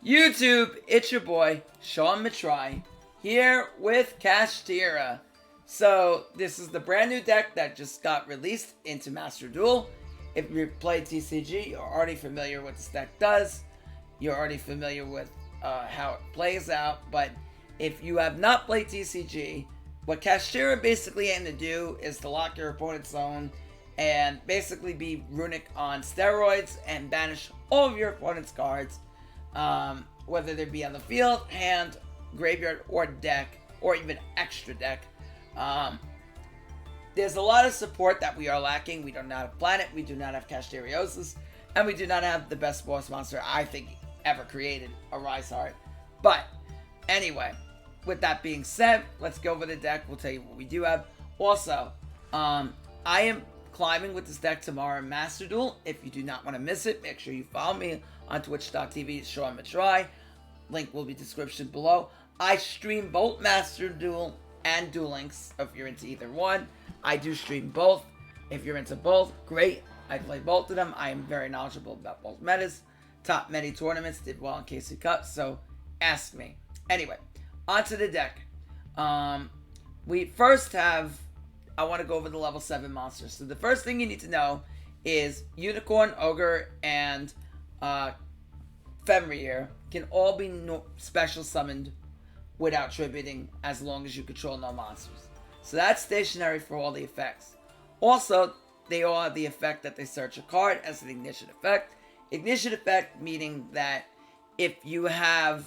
YouTube, it's your boy, Sean Matrai, here with Kashtira. So, this is the brand new deck that just got released into Master Duel. If you played TCG, you're already familiar with what this deck does. You're already familiar with how it plays out. But if you have not played TCG, what Kashtira basically aimed to do is to lock your opponent's zone and basically be runic on steroids and banish all of your opponent's cards. Whether they be on the field, hand, graveyard, or deck, or even extra deck. There's a lot of support that we are lacking. We do not have Planet, we do not have Kashtiriosis, and we do not have the best boss monster I think ever created, a Rise Heart. But anyway, with that being said, let's go over the deck. We'll tell you what we do have. Also, I am climbing with this deck tomorrow in Master Duel. If you do not want to miss it, make sure you follow me on twitch.tv, Sean Matrai. Link will be description below. I stream both Master Duel and Duel Links if you're into either one. I do stream both. If you're into both, great. I play both of them. I am very knowledgeable about both metas. Top many tournaments, did well in KC Cup, so ask me. Anyway, onto the deck. We first have, I want to go over the level 7 monsters. So the first thing you need to know is Unicorn, Ogre, and Fenrir can all be special summoned without tributing as long as you control no monsters. So that's stationary for all the effects. Also, they all have the effect that they search a card as an ignition effect. Ignition effect meaning that if you have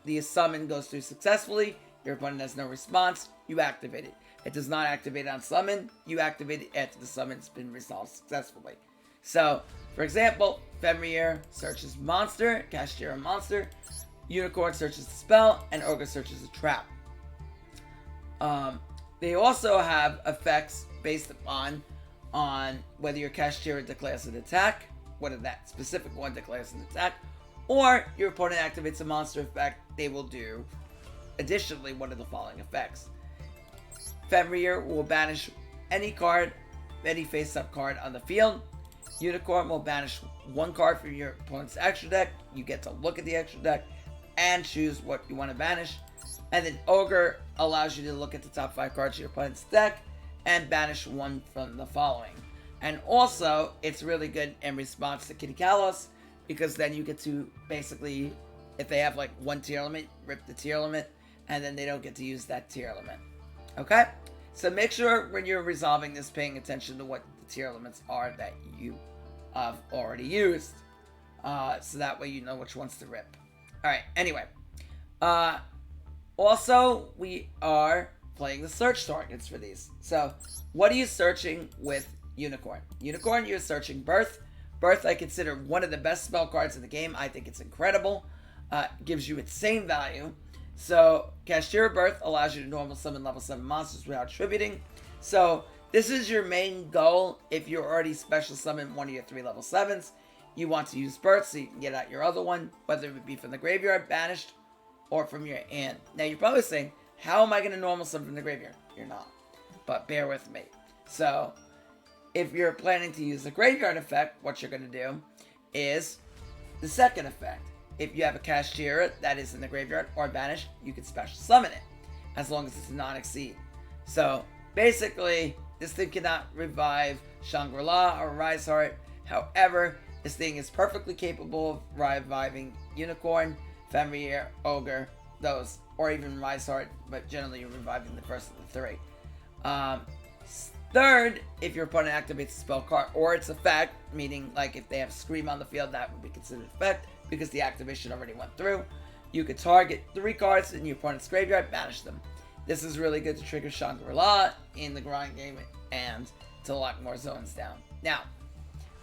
the summon goes through successfully, your opponent has no response, you activate it. It does not activate on summon, you activate it after the summon's been resolved successfully. So, for example, Fenrir searches monster, Kashtira monster, Unicorn searches the spell, and Ogre searches a trap. They also have effects based upon whether your Kashtira declares an attack, whether that specific one declares an attack, or your opponent activates a monster effect, they will do additionally one of the following effects. Fenrir will banish any card, any face-up card on the field. Unicorn will banish one card from your opponent's extra deck. You get to look at the extra deck and choose what you want to banish. And then Ogre allows you to look at the top 5 cards of your opponent's deck and banish one from the following. And also, it's really good in response to Kitty Kalos, because then you get to basically, if they have like one tier limit, rip the tier limit, and then they don't get to use that tier limit. Okay? So make sure when you're resolving this, paying attention to what the tier limits are that you have already used. So that way you know which ones to rip. Alright, anyway. Also, we are playing the search targets for these. So, what are you searching with Unicorn? Unicorn, you're searching Birth. Birth, I consider one of the best spell cards in the game. I think it's incredible. Gives you insane value. So, Kashtira Birth allows you to normal summon level 7 monsters without tributing. So, this is your main goal if you're already special summon one of your 3 level 7s. You want to use Birth so you can get out your other one, whether it be from the graveyard, banished, or from your hand. Now, you're probably saying, how am I going to normal summon from the graveyard? You're not. But bear with me. So, if you're planning to use the graveyard effect, what you're going to do is the second effect. If you have a Kashtira that is in the graveyard or banished, you can special summon it, as long as it's a non-exceed. So, basically, this thing cannot revive Shangri-La or Rise Heart. However, this thing is perfectly capable of reviving Unicorn, Fenrir, Ogre, those, or even Rise Heart, but generally you're reviving the first of the 3. Third, if your opponent activates a spell card or its effect, meaning like if they have Scream on the field, that would be considered effect because the activation already went through. You could target 3 cards in your opponent's graveyard, banish them. This is really good to trigger Shangri-La in the grind game and to lock more zones down. Now,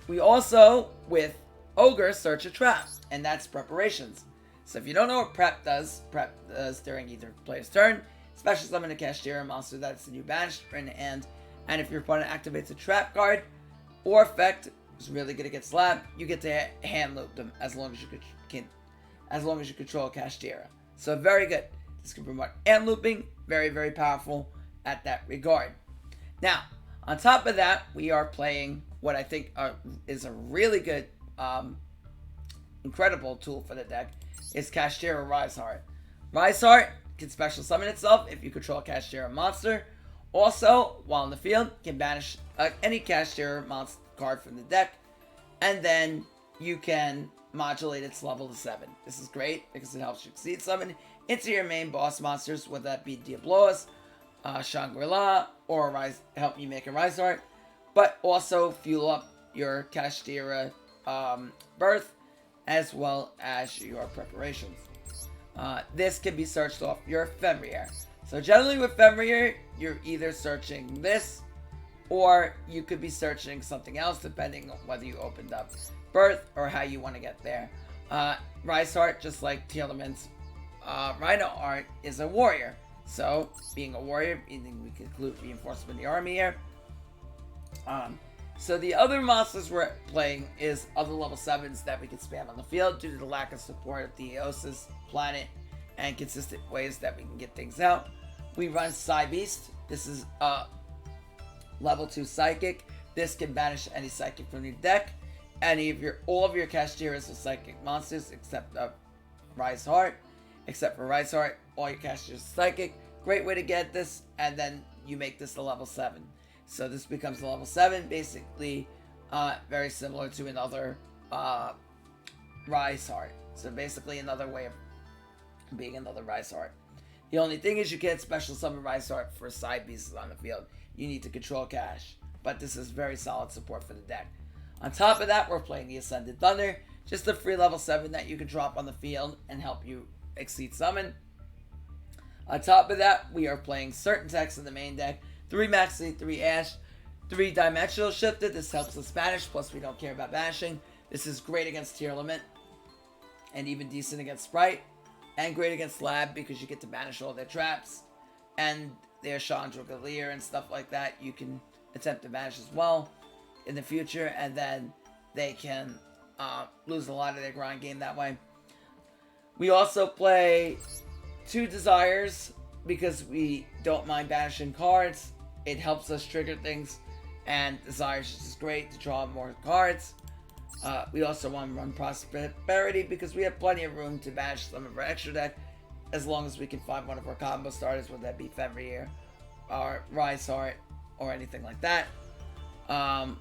we also, with Ogre, search a trap, and that's preparations. So if you don't know what prep does during either player's turn, special summon a Kashtira monster that's in your banished or in the hand. And if your opponent activates a trap card or effect, is really good against slab, you get to hand loop them as long as you control Kashtira. So very good. This can promote hand looping, very, very powerful at that regard. Now, on top of that, we are playing what I think is a really good incredible tool for the deck is Kashtira Rise Heart. Rise Heart can special summon itself if you control a Kashtira monster. Also, while in the field, can banish any Kashtira monster card from the deck, and then you can modulate its level to 7. This is great because it helps you exceed summon into your main boss monsters, whether that be Diablos, Shangri-La, or help you make a Rise Heart, but also fuel up your Kashtira birth as well as your preparations. This can be searched off your Fenrir. So generally with Fenrir, you're either searching this or you could be searching something else depending on whether you opened up birth or how you want to get there. Rise Heart, just like Tearlament's Rhino Art, is a warrior. So being a warrior, meaning we can include reinforcement in the army here. So the other monsters we're playing is other level 7s that we can spam on the field due to the lack of support of the Eosis planet and consistent ways that we can get things out. We run Psy Beast. This is level 2 Psychic. This can banish any Psychic from your deck. All of your Kashtiras are Psychic monsters except Rise Heart. Except for Rise Heart, all your Kashtiras are Psychic. Great way to get this, and then you make this a level 7. So this becomes a level 7, basically very similar to another Rise Heart. So basically another way of being another Rise Heart. The only thing is you can't special summon Rise Heart for side pieces on the field. You need to control cash. But this is very solid support for the deck. On top of that, we're playing the Ascended Thunder. Just a free level 7 that you can drop on the field and help you exceed summon. On top of that, we are playing certain decks in the main deck. 3 Maxi, 3 Ash, 3 Dimensional Shifted. This helps us banish, plus we don't care about banishing. This is great against Tearlament, and even decent against Sprite. And great against Lab because you get to banish all their traps. And their Chandra Galir and stuff like that, you can attempt to banish as well in the future. And then they can lose a lot of their grind game that way. We also play 2 Desires because we don't mind banishing cards. It helps us trigger things. And Desires is just great to draw more cards. We also want to run Prosperity because we have plenty of room to banish some of our extra deck as long as we can find one of our combo starters, whether that be Fenrir or Rise Heart or anything like that. And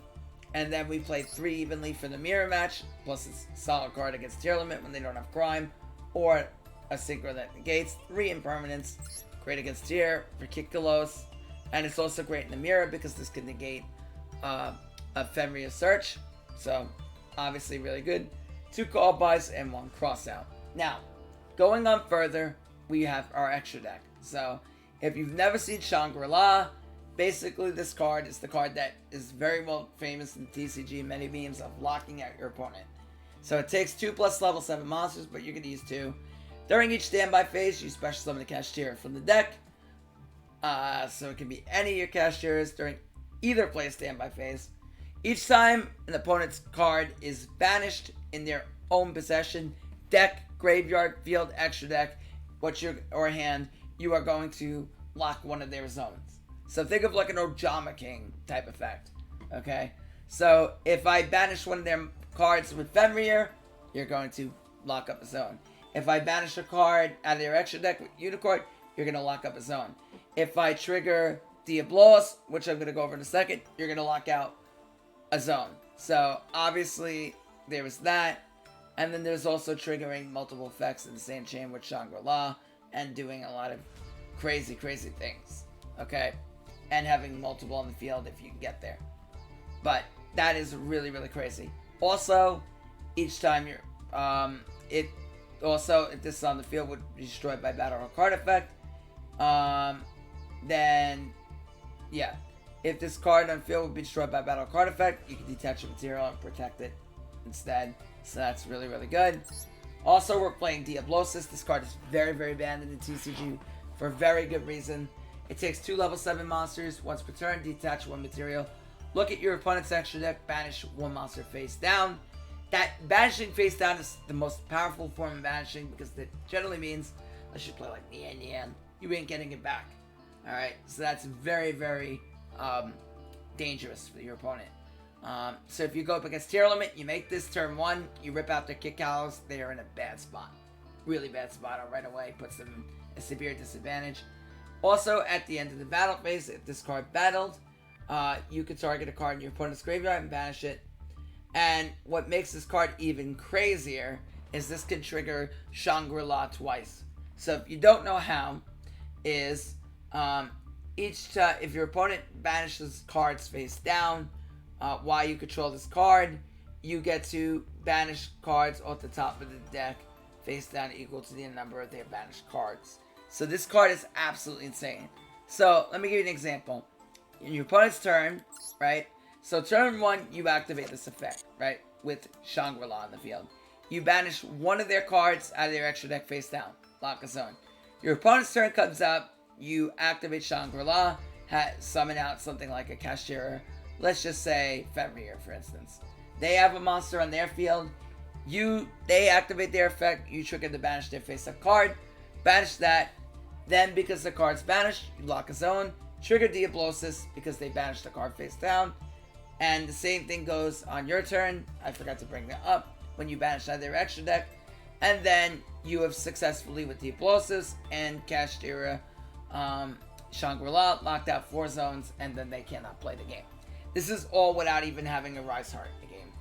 then we play 3 evenly for the mirror match, plus it's a solid card against Tearlament when they don't have crime, or a synchro that negates 3 impermanence, great against Tyr for Kikkalos, and it's also great in the mirror because this can negate a Fenrir search. So obviously really good. 2 call buys and 1 cross out. Now, going on further, we have our extra deck. So if you've never seen Shangri-La, basically this card is the card that is very well famous in TCG, many memes of locking out your opponent. So it takes 2 plus level 7 monsters, but you're going to use 2. During each standby phase, you special summon the Kashtira from the deck. So it can be any of your Kashtiras during either play standby phase. Each time an opponent's card is banished in their own possession, deck, graveyard, field, extra deck, or hand, you are going to lock one of their zones. So think of like an Ojama King type effect. Okay? So if I banish one of their cards with Fenrir, you're going to lock up a zone. If I banish a card out of their extra deck with Unicorn, you're going to lock up a zone. If I trigger Diablos, which I'm going to go over in a second, you're going to lock out a zone. So obviously there is that. And then there's also triggering multiple effects in the same chain with Shangri-La and doing a lot of crazy things. Okay? And having multiple on the field if you can get there. But that is really crazy. Also, each time you're if this is on the field would be destroyed by battle or card effect. Then yeah. If this card on field would be destroyed by battle or card effect, you can detach a material and protect it instead. So that's really good. Also, we're playing Diablosis. This card is very banned in the TCG for a very good reason. It takes 2 level 7 monsters. Once per turn, detach 1 material. Look at your opponent's extra deck. Banish 1 monster face down. That banishing face down is the most powerful form of banishing because it generally means, unless you play like Nian, you ain't getting it back. Alright, so that's very dangerous for your opponent. So if you go up against tier limit, you make this turn 1, you rip out their kick cows, they are in a bad spot. Really bad spot right away, puts them in a severe disadvantage. Also, at the end of the battle phase, if this card battled, you can target a card in your opponent's graveyard and banish it. And what makes this card even crazier is this can trigger Shangri-La twice. So if you don't know how, is if your opponent banishes cards face down, while you control this card, you get to banish cards off the top of the deck face down equal to the number of their banished cards. So this card is absolutely insane. So let me give you an example. In your opponent's turn, right? So turn 1, you activate this effect, right? With Shangri-La in the field. You banish one of their cards out of their extra deck face down. Lock a zone. Your opponent's turn comes up, you activate Shangri-La, summon out something like a Kashtira. Let's just say Fenrir, for instance. They have a monster on their field. They activate their effect. You trigger the banish their face-up card. Banish that. Then, because the card's banished, you lock a zone. Trigger Diablosis because they banished the card face down. And the same thing goes on your turn. I forgot to bring that up. When you banish out their extra deck. And then you have successfully, with Diablosis and Kashtira, Shangri-La, locked out 4 zones. And then they cannot play the game. This is all without even having a Rise Heart in the game.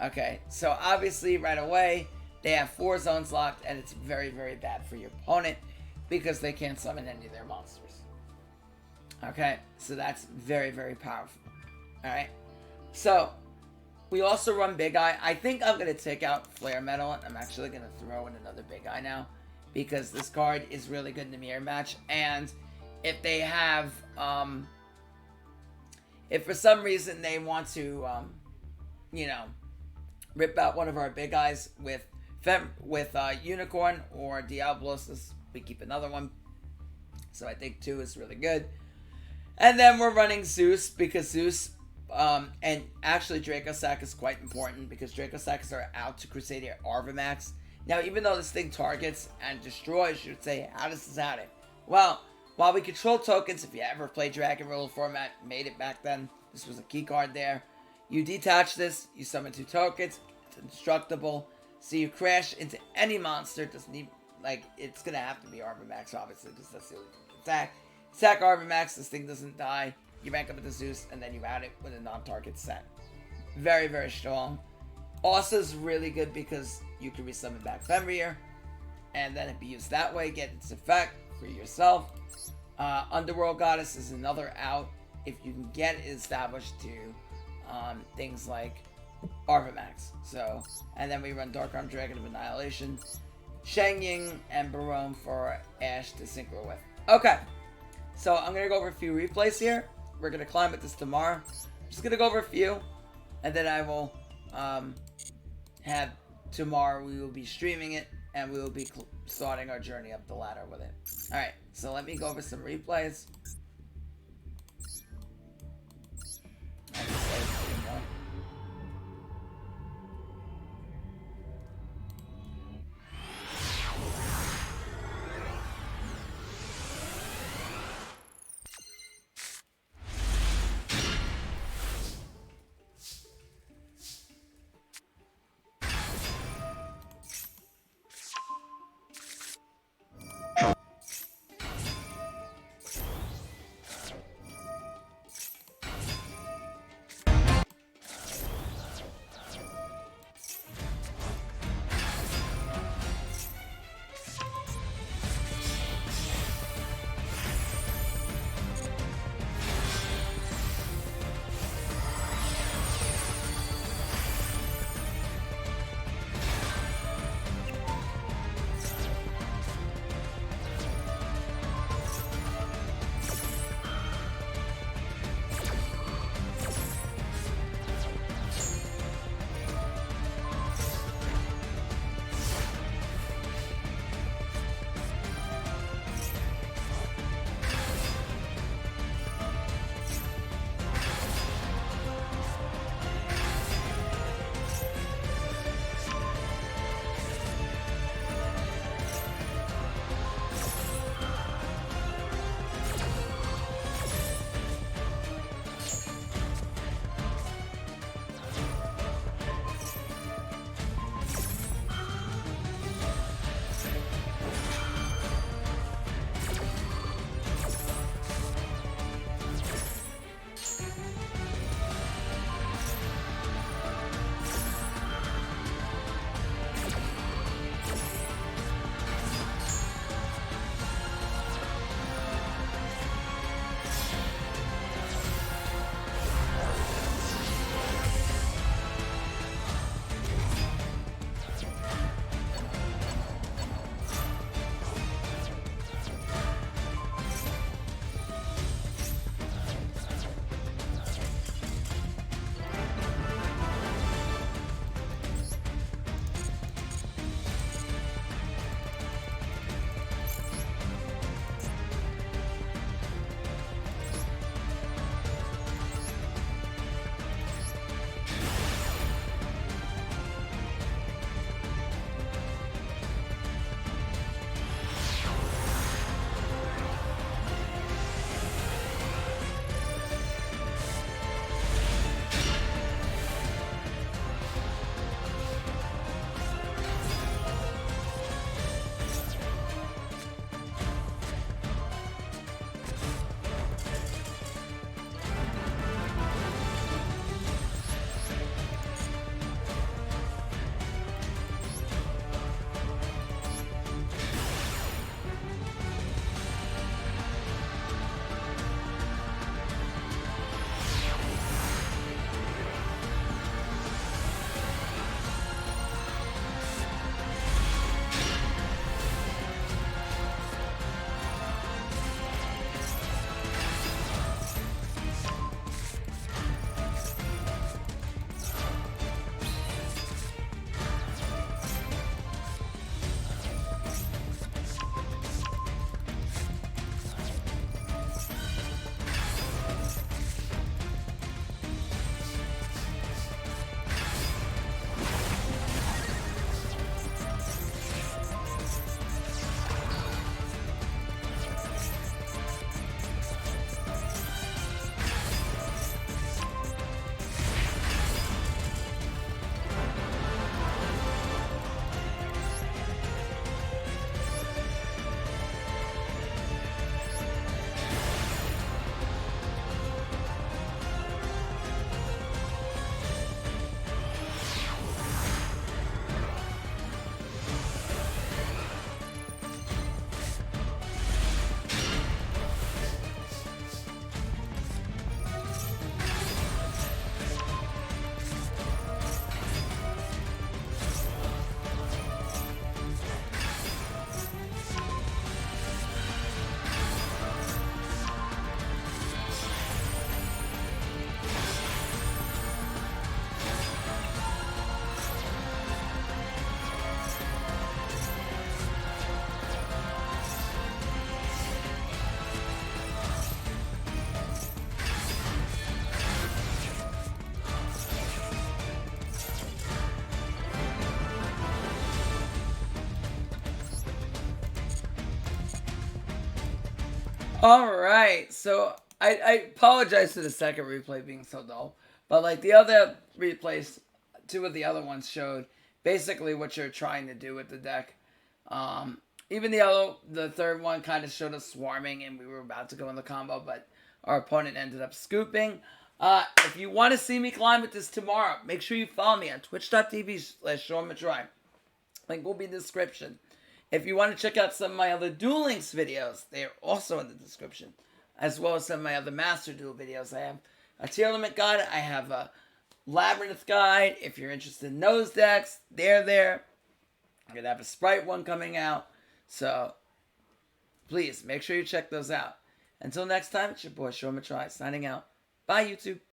Okay, so obviously right away, they have 4 zones locked, and it's very, very bad for your opponent because they can't summon any of their monsters. Okay, so that's very, very powerful. Alright, so we also run Big Eye. I think I'm going to take out Flare Metal, and I'm actually going to throw in another Big Eye now because this card is really good in the mirror match, and if they have... if for some reason they want to, rip out one of our big eyes with Unicorn or Diablosis, we keep another one. So I think 2 is really good. And then we're running Zeus because Zeus, and actually Dracosac is quite important because Dracosacs are out to Crusader Arvamax. Now, even though this thing targets and destroys, you would say, how does this happen? Well, while we control tokens, if you ever played Dragon Roll format, made it back then, this was a key card there. You detach this, you summon 2 tokens, it's indestructible, so you crash into any monster. It doesn't need, it's gonna have to be Arvamax, obviously, because that's the only thing you attack. Attack Arvamax, this thing doesn't die, you rank up with the Zeus, and then you add it with a non-target set. Very, very strong. Also is really good because you can resummon back Fenrir, and then it be used that way, get its effect for yourself. Underworld Goddess is another out if you can get it established to things like Arvamax. So, and then we run Dark Arm Dragon of Annihilation, Shang Ying, and Barone for Ash to synchro with. Okay, so I'm going to go over a few replays here. We're going to climb at this tomorrow. I'm just going to go over a few, and then I will have tomorrow we will be streaming it, and we will be starting our journey up the ladder with it. Alright, so let me go over some replays. Alright, so I apologize for the second replay being so dull. But like the other replays, two of the other ones showed basically what you're trying to do with the deck. Even the third one kind of showed us swarming and we were about to go in the combo, but our opponent ended up scooping. If you want to see me climb with this tomorrow, make sure you follow me on twitch.tv/Sean Matrai. Link will be in the description. If you want to check out some of my other Duel Links videos, they are also in the description, as well as some of my other Master Duel videos. I have a tier limit guide. I have a Labyrinth guide. If you're interested in those decks, they're there. I'm going to have a Sprite one coming out. So, please, make sure you check those out. Until next time, it's your boy, Sean Matrai, signing out. Bye, YouTube.